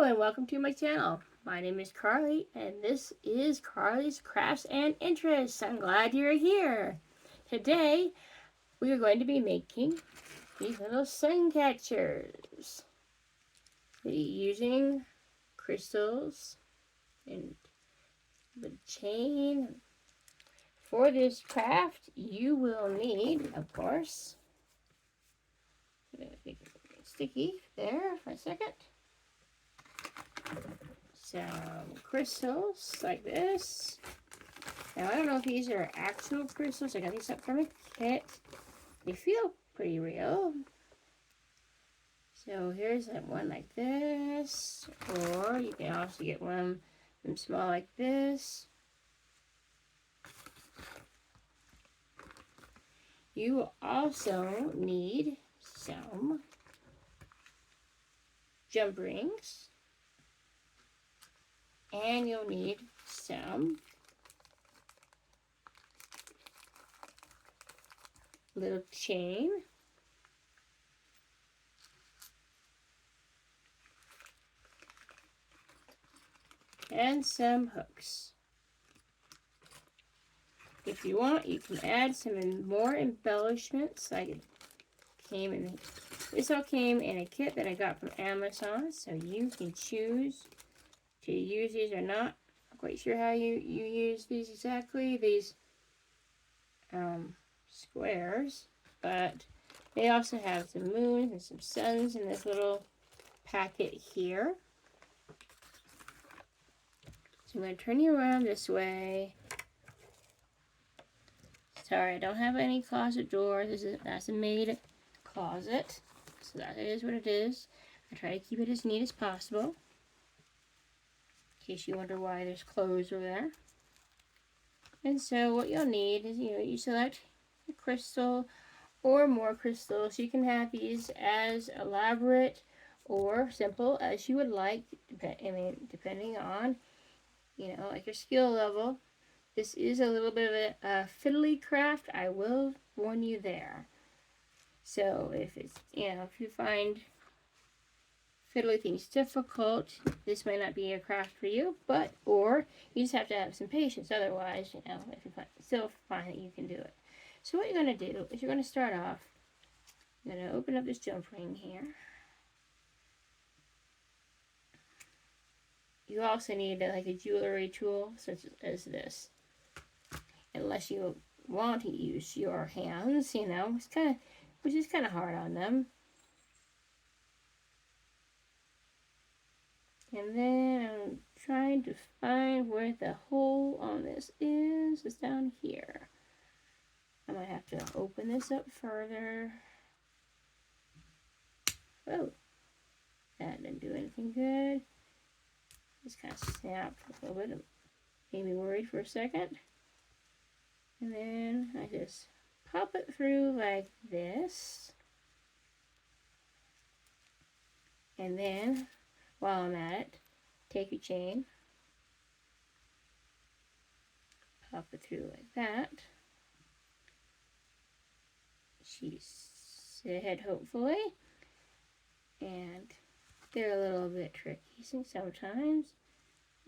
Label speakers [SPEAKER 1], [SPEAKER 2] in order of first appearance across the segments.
[SPEAKER 1] Hello and welcome to my channel. My name is Carly and this is Carly's Crafts and Interests. I'm glad you're here. Today we are going to be making these little sun catchers using crystals and the chain. For this craft you will need, of course, sticky there for a second. Some crystals like this. Now I don't know if these are actual crystals. I got these up from a kit. They feel pretty real. So here's one like this, or you can also get one small like this. You will also need some jump rings, and you'll need some little chain, and some hooks. If you want, you can add some more embellishments. This all came in a kit that I got from Amazon, so you can choose to use these or not. I'm quite sure how you use these exactly, these squares, but they also have some moons and some suns in this little packet here. So I'm going to turn you around this way. Sorry, I don't have any closet doors. That's a made closet, so that is what it is. I try to keep it as neat as possible, in case you wonder why there's clothes over there. And so what you'll need is, you select a crystal or more crystals. You can have these as elaborate or simple as you would like, depending on, like your skill level. This is a little bit of a fiddly craft, I will warn you there. So if it's, if you find fiddly things difficult, this might not be a craft for you, or you just have to have some patience. Otherwise, if you still find that you can do it. So what you're going to do is you're going to start off, you're going to open up this jump ring here. You also need like a jewelry tool such as this. Unless you want to use your hands, which is kind of hard on them. And then I'm trying to find where the hole on this is. It's down here. I might have to open this up further. Oh, that didn't do anything good. Just kind of snapped a little bit. Made me worried for a second. And then I just pop it through like this. And then, while I'm at it, take your chain, pop it through like that. She's ahead, hopefully. And they're a little bit tricky sometimes.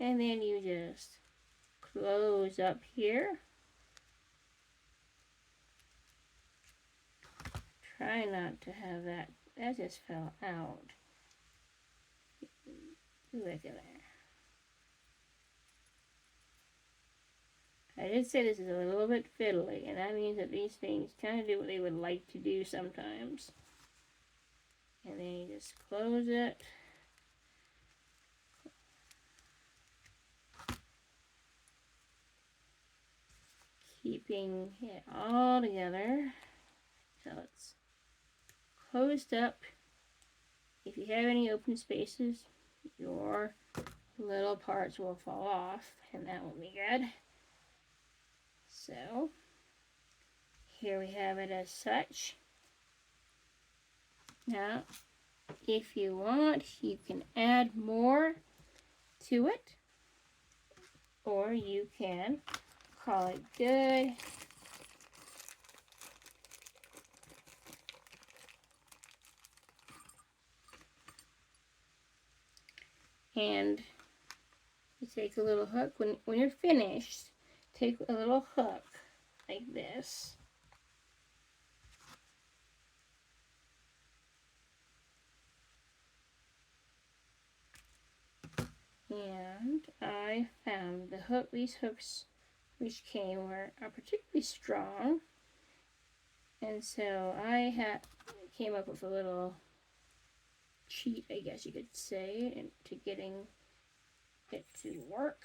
[SPEAKER 1] And then you just close up here. Try not to have that. That just fell out. Look at there. I did say this is a little bit fiddly, and that means that these things kind of do what they would like to do sometimes. And then you just close it. Keeping it all together so it's closed up. If you have any open spaces, your little parts will fall off, and that won't be good. So here we have it as such. Now, if you want, you can add more to it, or you can call it good. And you take a little hook. When you're finished, take a little hook like this. And I found these hooks which are particularly strong. And so I came up with a little cheat, I guess you could say, into getting it to work.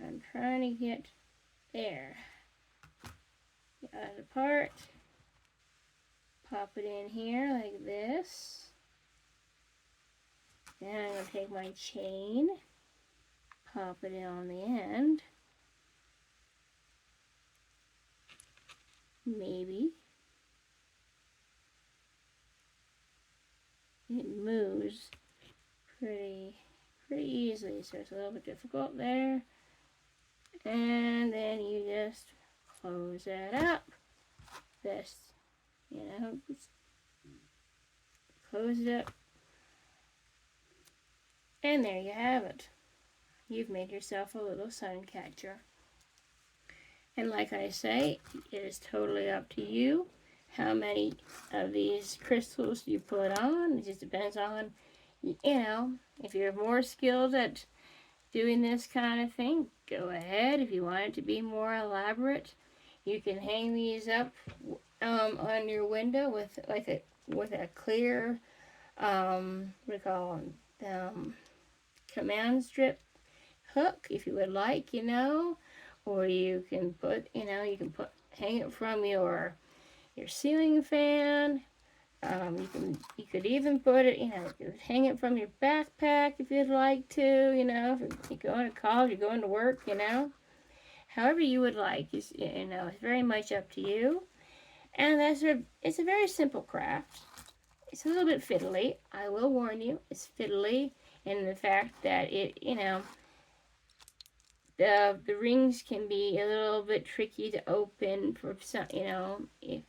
[SPEAKER 1] I'm trying to get there. Get it apart. Pop it in here like this. Then I'm going to take my chain, pop it in on the end. Maybe. It moves pretty easily, so it's a little bit difficult there. And then you just close that up. Just, close it up. And there you have it. You've made yourself a little sun catcher. And like I say, it is totally up to you how many of these crystals you put on. It just depends on, if you're more skilled at doing this kind of thing, go ahead. If you want it to be more elaborate, you can hang these up on your window with a clear, what do you call them, command strip hook, if you would like, or you can put, hang it from your ceiling fan. You could even put it, you could hang it from your backpack if you'd like to, if you're going to college, you're going to work, however you would like, it's very much up to you. And it's a very simple craft. It's a little bit fiddly. I will warn you, it's fiddly in the fact that it, the rings can be a little bit tricky to open for some, if,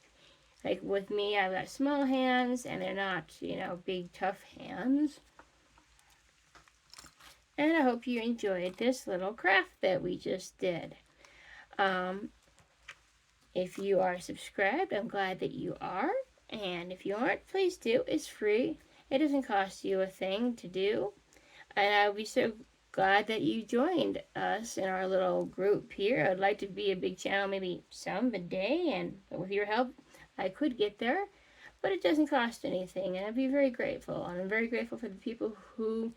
[SPEAKER 1] like with me, I've got small hands and they're not, big tough hands. And I hope you enjoyed this little craft that we just did. If you are subscribed, I'm glad that you are. And if you aren't, please do. It's free. It doesn't cost you a thing to do. And I'll be so glad that you joined us in our little group here. I'd like to be a big channel maybe someday, and with your help, I could get there. But it doesn't cost anything, and I'd be very grateful. And I'm very grateful for the people who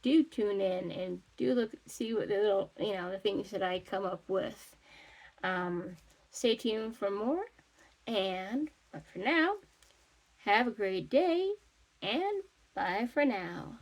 [SPEAKER 1] do tune in and do see what the little, the things that I come up with. Stay tuned for more, but for now, have a great day, and bye for now.